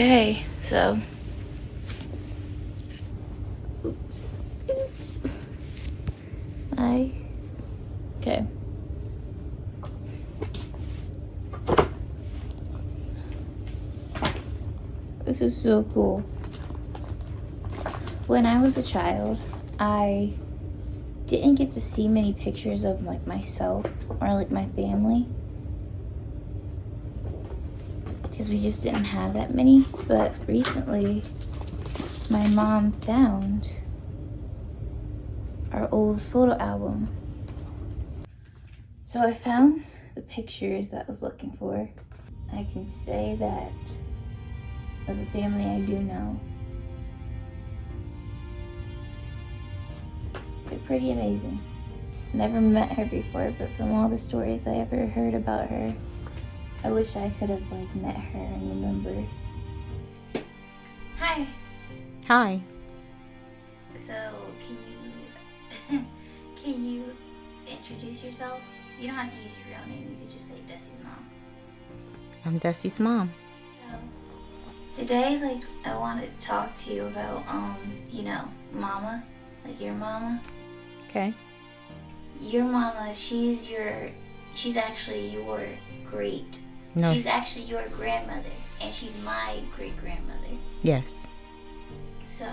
Okay, so oops. Okay. This is so cool. When I was a child, I didn't get to see many pictures of like myself or like my family because we just didn't have that many. But recently, my mom found our old photo album. So I found the pictures that I was looking for. I can say that of the family I do know, they're pretty amazing. Never met her before, but from all the stories I ever heard about her, I wish I could have like met her and remembered. Hi. Hi. So can you introduce yourself? You don't have to use your real name. You could just say Dusty's mom. I'm Dusty's mom. So today, I want to talk to you about mama, like your mama. Okay. Your mama, she's actually your great. No. She's actually your grandmother, and she's my great-grandmother. Yes. So,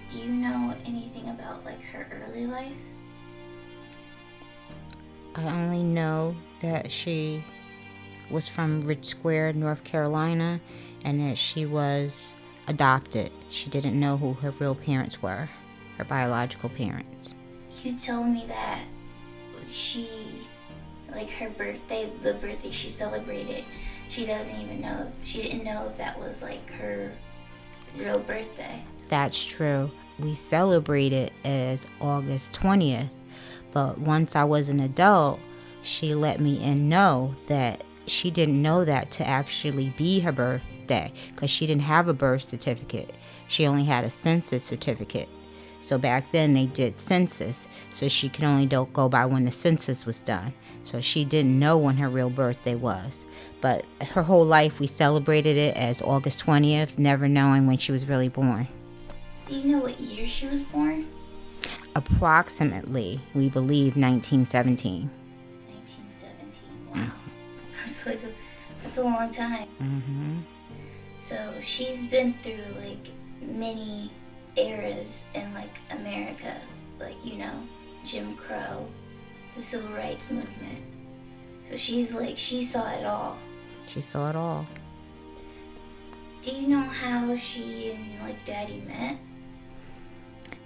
do you know anything about like her early life? I only know that she was from Rich Square, North Carolina, and that she was adopted. She didn't know who her real parents were, her biological parents. You told me that she, like her birthday, the birthday she celebrated, she didn't know if that was like her real birthday. That's true. We celebrated as August 20th, but once I was an adult, she let me know that she didn't know that to actually be her birthday because she didn't have a birth certificate. She only had a census certificate. So back then they did census, so she could only go by when the census was done. So she didn't know when her real birthday was. But her whole life we celebrated it as August 20th, never knowing when she was really born. Do you know what year she was born? Approximately, we believe 1917. 1917, wow. That's a long time. Mm-hmm. So she's been through like many eras in like America, like Jim Crow, the Civil Rights Movement. So she saw it all. She saw it all. Do you know how she and like Daddy met?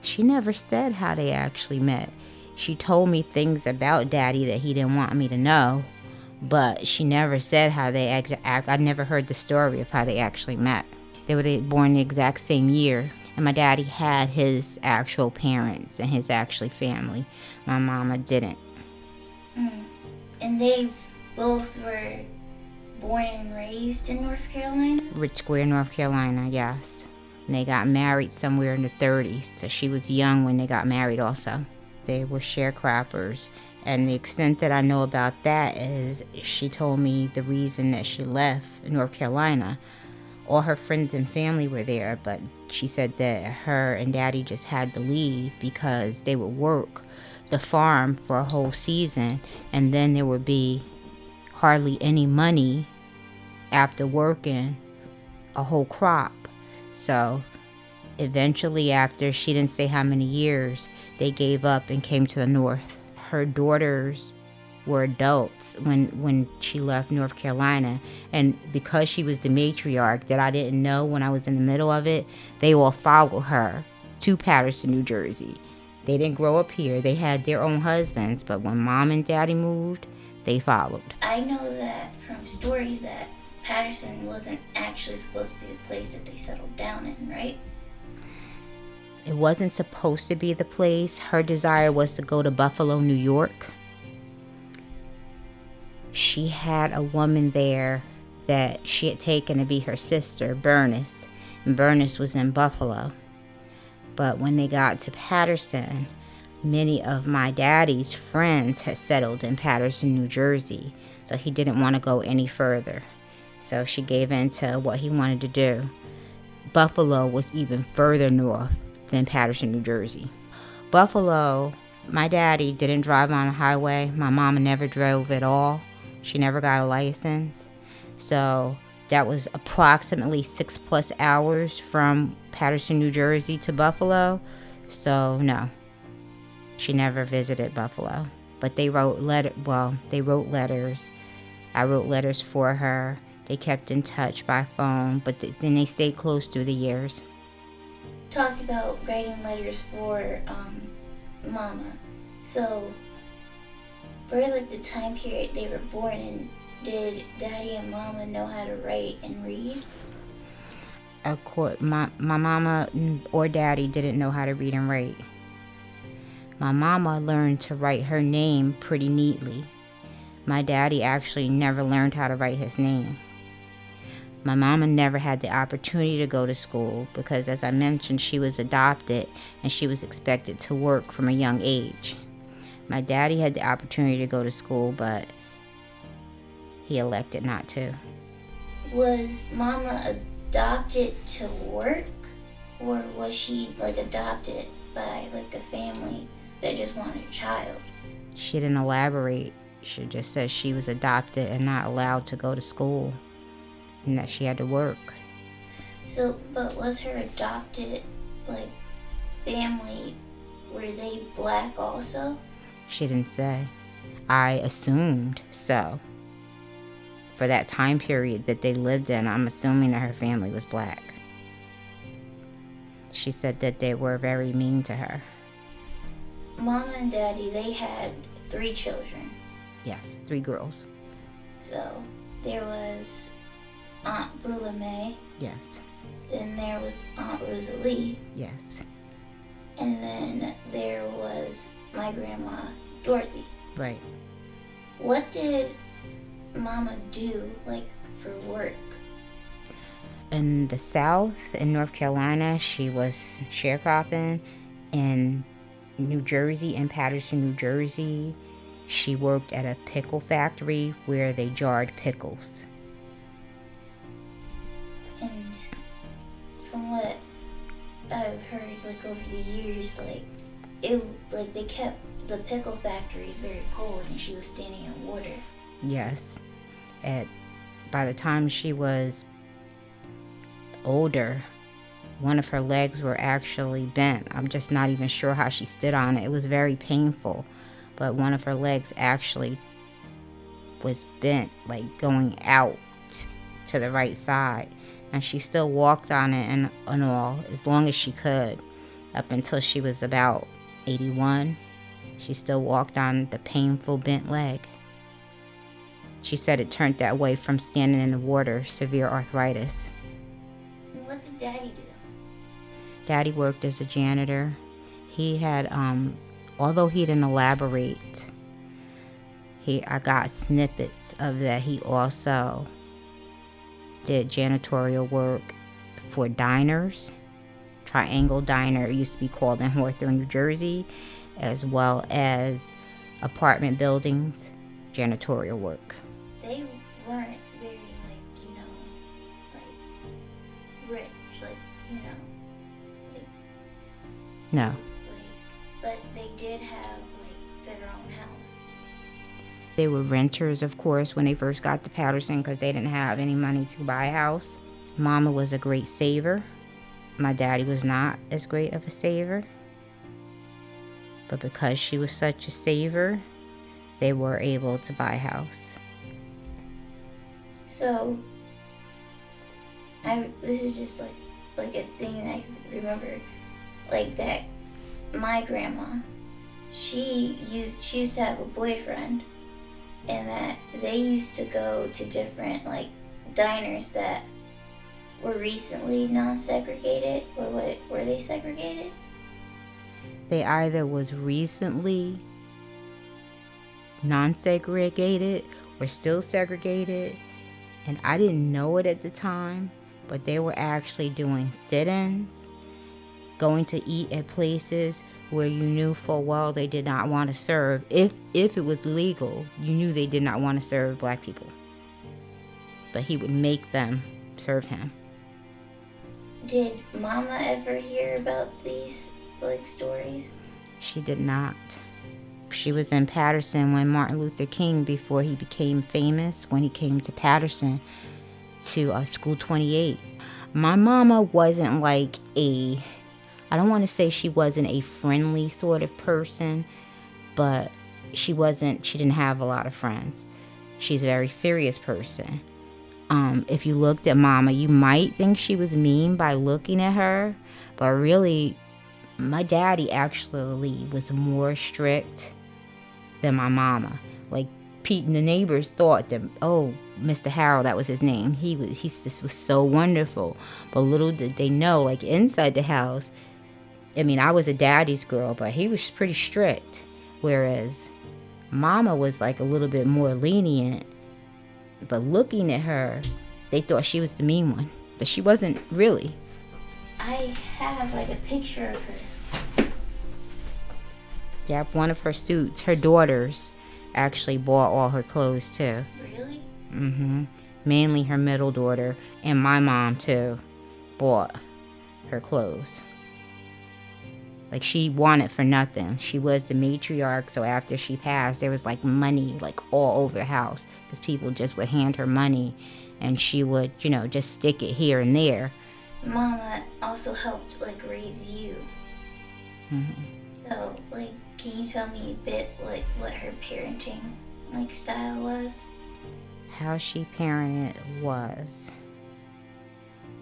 She never said how they actually met. She told me things about Daddy that he didn't want me to know, but she never said how they I never heard the story of how they actually met. They were born the exact same year, and my daddy had his actual parents and his actual family. My mama didn't. And they both were born and raised in North Carolina? Rich Square, North Carolina, yes. And they got married somewhere in the 30s, so she was young when they got married also. They were sharecroppers, and the extent that I know about that is she told me the reason that she left North Carolina. All her friends and family were there, but she said that her and Daddy just had to leave because they would work the farm for a whole season, and then there would be hardly any money after working a whole crop. So eventually, after she didn't say how many years, they gave up and came to the north. Her daughters were adults when she left North Carolina, and because she was the matriarch that I didn't know when I was in the middle of it, they all followed her to Paterson, New Jersey. They didn't grow up here. They had their own husbands, but when Mom and Daddy moved, they followed. I know that from stories that Paterson wasn't actually supposed to be the place that they settled down in, right? It wasn't supposed to be the place. Her desire was to go to Buffalo, New York. She had a woman there that she had taken to be her sister, Bernice, and Bernice was in Buffalo. But when they got to Paterson, many of my daddy's friends had settled in Paterson, New Jersey, so he didn't want to go any further. So she gave in to what he wanted to do. Buffalo was even further north than Paterson, New Jersey. Buffalo, my daddy didn't drive on the highway. My mama never drove at all. She never got a license. So that was approximately 6+ hours from Paterson, New Jersey to Buffalo. So no, she never visited Buffalo. But they wrote letters. I wrote letters for her. They kept in touch by phone, but then they stayed close through the years. Talked about writing letters for Mama. So for like the time period they were born in, did Daddy and Mama know how to write and read? Of course, my mama or daddy didn't know how to read and write. My mama learned to write her name pretty neatly. My daddy actually never learned how to write his name. My mama never had the opportunity to go to school because, as I mentioned, she was adopted and she was expected to work from a young age. My daddy had the opportunity to go to school, but he elected not to. Was Mama adopted to work, or was she like adopted by like a family that just wanted a child? She didn't elaborate. She just said she was adopted and not allowed to go to school and that she had to work. So, but was her adopted like family, were they black also? She didn't say. I assumed so. For that time period that they lived in, I'm assuming that her family was black. She said that they were very mean to her. Mama and Daddy, they had 3 children. Yes, 3 girls. So there was Aunt Brula May. Yes. Then there was Aunt Rosalie. Yes. And then there was my grandma, Dorothy. Right. What did Mama do, like, for work? In the South, in North Carolina, she was sharecropping. In New Jersey, in Paterson, New Jersey, she worked at a pickle factory where they jarred pickles. And from what I've heard, like, over the years, like they kept the pickle factories very cold, and she was standing in water. Yes. By the time she was older, one of her legs were actually bent. I'm just not even sure how she stood on it. It was very painful, but one of her legs actually was bent, like going out to the right side. And she still walked on it and all, as long as she could, up until she was about 81. She still walked on the painful bent leg. She said it turned that way from standing in the water, severe arthritis. And what did Daddy do? Daddy worked as a janitor. He had, although he didn't elaborate, I got snippets of that. He also did janitorial work for diners. Triangle Diner, it used to be called, in Hawthorne, New Jersey, as well as apartment buildings, janitorial work. They weren't very, rich, No. But they did have, their own house. They were renters, of course, when they first got to Paterson because they didn't have any money to buy a house. Mama was a great saver. My daddy was not as great of a saver. But because she was such a saver, they were able to buy a house. So, this is just like a thing that I remember, that my grandma, she used to have a boyfriend, and that they used to go to different diners that were recently non-segregated, or were they segregated? They either was recently non-segregated or still segregated, and I didn't know it at the time, but they were actually doing sit-ins, going to eat at places where you knew full well they did not want to serve. If it was legal, you knew they did not want to serve black people. But he would make them serve him. Did Mama ever hear about these, like, stories? She did not. She was in Patterson when Martin Luther King, before he became famous, when he came to Patterson to School 28. My mama wasn't like I don't want to say she wasn't a friendly sort of person, but she didn't have a lot of friends. She's a very serious person. If you looked at Mama, you might think she was mean by looking at her, but really, my daddy actually was more strict than my mama. Like, Pete and the neighbors thought that, oh, Mr. Harold, that was his name. He just was so wonderful. But little did they know, like, inside the house, I mean, I was a daddy's girl, but he was pretty strict. Whereas Mama was like a little bit more lenient. But looking at her, they thought she was the mean one. But she wasn't really. I have, like, a picture of her. Yeah, one of her suits, her daughters actually bought all her clothes too. Really? Mm-hmm. Mainly her middle daughter, and my mom too bought her clothes. Like, she wanted for nothing. She was the matriarch, so after she passed, there was like money like all over the house because people just would hand her money and she would, just stick it here and there. Mama also helped, like, raise you. Mm-hmm. So, like, can you tell me a bit, like, what her parenting, like, style was? How she parented was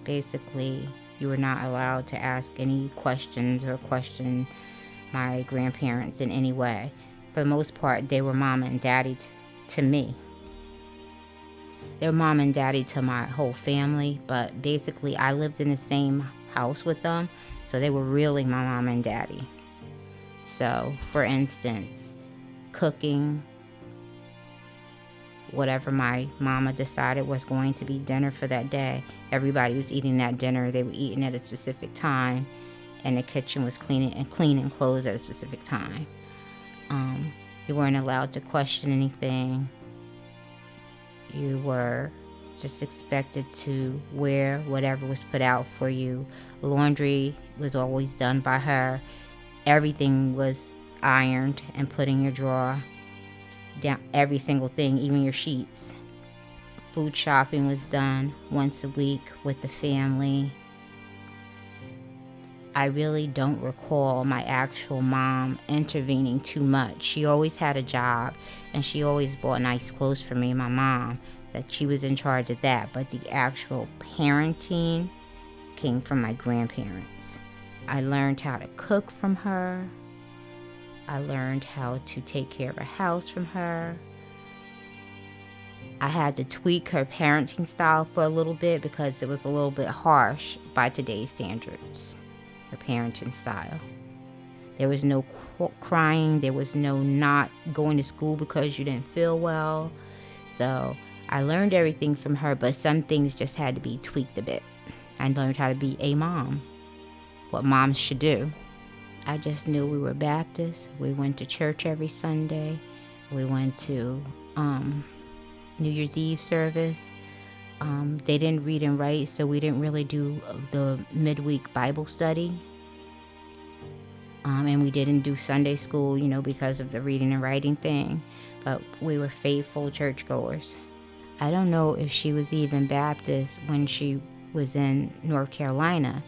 basically, you were not allowed to ask any questions or question my grandparents in any way. For the most part, they were mama and daddy to me. They were mom and daddy to my whole family, but basically I lived in the same house with them, so they were really my mom and daddy. So, for instance, cooking, whatever my mama decided was going to be dinner for that day, everybody was eating that dinner. They were eating at a specific time, and the kitchen was cleaning clothes at a specific time. You weren't allowed to question anything. You were just expected to wear whatever was put out for you. Laundry was always done by her. Everything was ironed and put in your drawer. Down every single thing, even your sheets. Food shopping was done once a week with the family. I really don't recall my actual mom intervening too much. She always had a job and she always bought nice clothes for me, my mom, that she was in charge of that. But the actual parenting came from my grandparents. I learned how to cook from her. I learned how to take care of a house from her. I had to tweak her parenting style for a little bit because it was a little bit harsh by today's standards, her parenting style. There was no crying. There was no not going to school because you didn't feel well. So I learned everything from her, but some things just had to be tweaked a bit. I learned how to be a mom, what moms should do. I just knew we were Baptists. We went to church every Sunday. We went to New Year's Eve service. They didn't read and write, so we didn't really do the midweek Bible study. And we didn't do Sunday school, because of the reading and writing thing. But we were faithful churchgoers. I don't know if she was even Baptist when she was in North Carolina.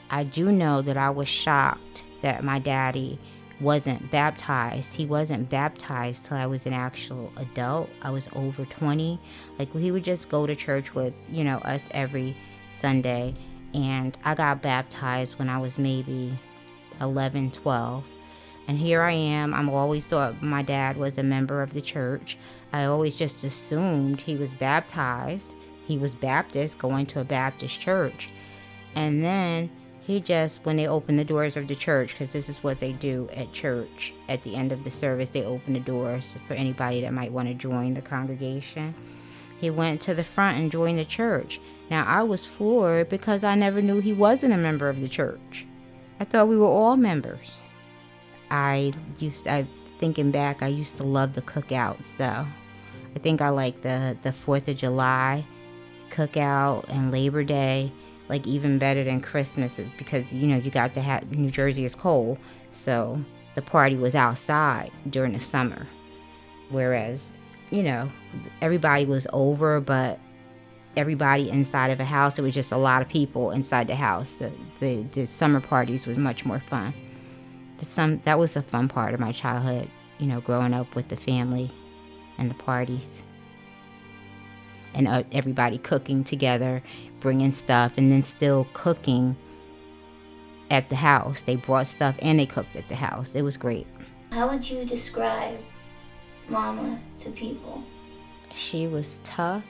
I do know that I was shocked that my daddy wasn't baptized. He wasn't baptized till I was an actual adult. I was over 20. Like, he would just go to church with, us every Sunday. And I got baptized when I was maybe 11, 12. And here I am. I'm always thought my dad was a member of the church. I always just assumed he was baptized. He was Baptist, going to a Baptist church. And then he just, when they opened the doors of the church, because this is what they do at church, at the end of the service, they open the doors for anybody that might want to join the congregation. He went to the front and joined the church. Now, I was floored because I never knew he wasn't a member of the church. I thought we were all members. Thinking back, I used to love the cookouts, though. I think I like the 4th of July cookout and Labor Day. like even better than Christmas is because you got to have New Jersey is cold, so the party was outside during the summer. Whereas, you know, everybody was over, but everybody inside of a house, it was just a lot of people inside the house. The summer parties was much more fun. That was the fun part of my childhood, growing up with the family and the parties and everybody cooking together, bringing stuff, and then still cooking at the house. They brought stuff and they cooked at the house. It was great. How would you describe Mama to people? She was tough,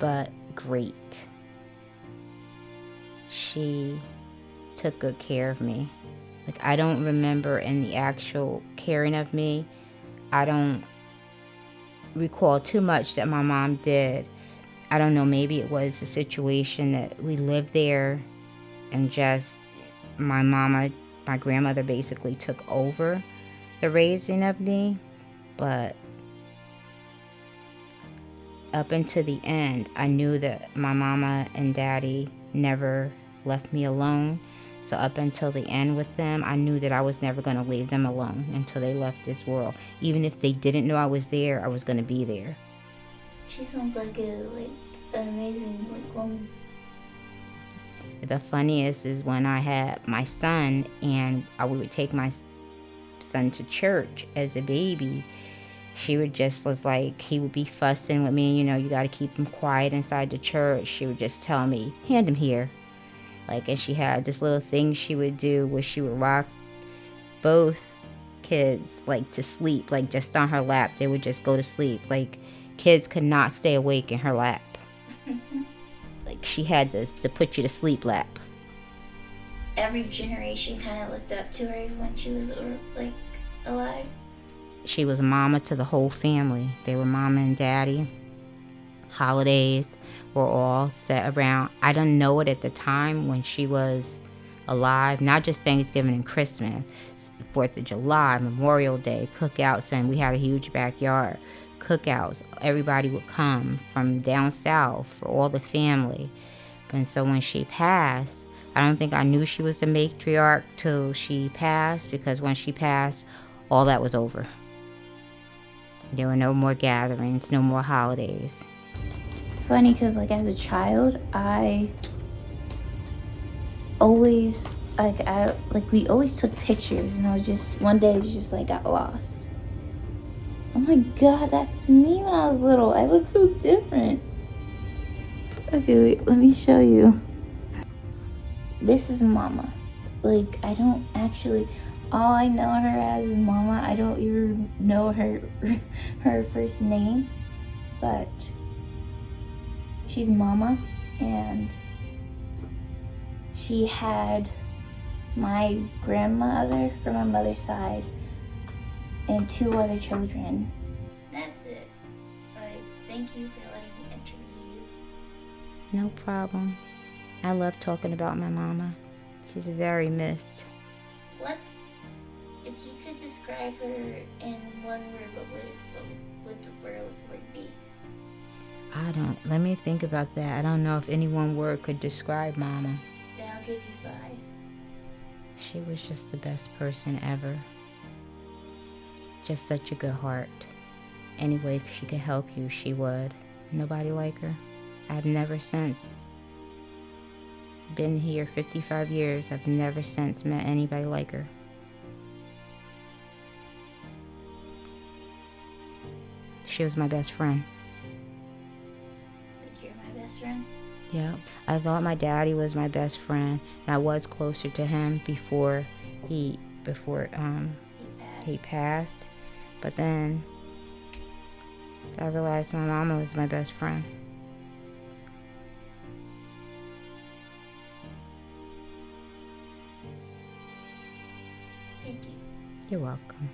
but great. She took good care of me. Like, I don't remember in the actual caring of me, I don't recall too much that my mom did. I don't know, maybe it was the situation that we lived there and just my grandmother basically took over the raising of me. But up until the end, I knew that my mama and daddy never left me alone. So up until the end with them, I knew that I was never going to leave them alone until they left this world. Even if they didn't know I was there, I was going to be there. She sounds like an amazing woman. The funniest is when I had my son and we would take my son to church as a baby. She would just was like, he would be fussing with me, you got to keep him quiet inside the church. She would just tell me, hand him here. And she had this little thing she would do where she would rock both kids, to sleep, just on her lap. They would just go to sleep. Kids could not stay awake in her lap. She had to put you to sleep lap. Every generation kind of looked up to her when she was, alive. She was mama to the whole family. They were mama and daddy. Holidays were all set around. I didn't know it at the time when she was alive. Not just Thanksgiving and Christmas, 4th of July, Memorial Day, cookouts, and we had a huge backyard. Cookouts, everybody would come from down south for all the family. And so when she passed, I don't think I knew she was the matriarch till she passed, because when she passed, all that was over. There were no more gatherings, no more holidays. Funny, because as a child, I always we always took pictures, and I was just one day just got lost. Oh my god, that's me when I was little. I look so different. Okay, wait, let me show you. This is Mama. I don't actually, all I know her as is Mama. I don't even know her first name, but she's Mama, and she had my grandmother from my mother's side and 2 other children. That's it. Thank you for letting me interview you. No problem. I love talking about my mama. She's very missed. If you could describe her in one word, what would the word be? Let me think about that. I don't know if any one word could describe mama. Then I'll give you 5. She was just the best person ever. Just such a good heart. Any way she could help you, she would. Nobody like her. I've never since been here 55 years. I've never since met anybody like her. She was my best friend. Think you're my best friend? Yeah. I thought my daddy was my best friend, and I was closer to him before he passed. But then I realized my mama was my best friend. Thank you. You're welcome.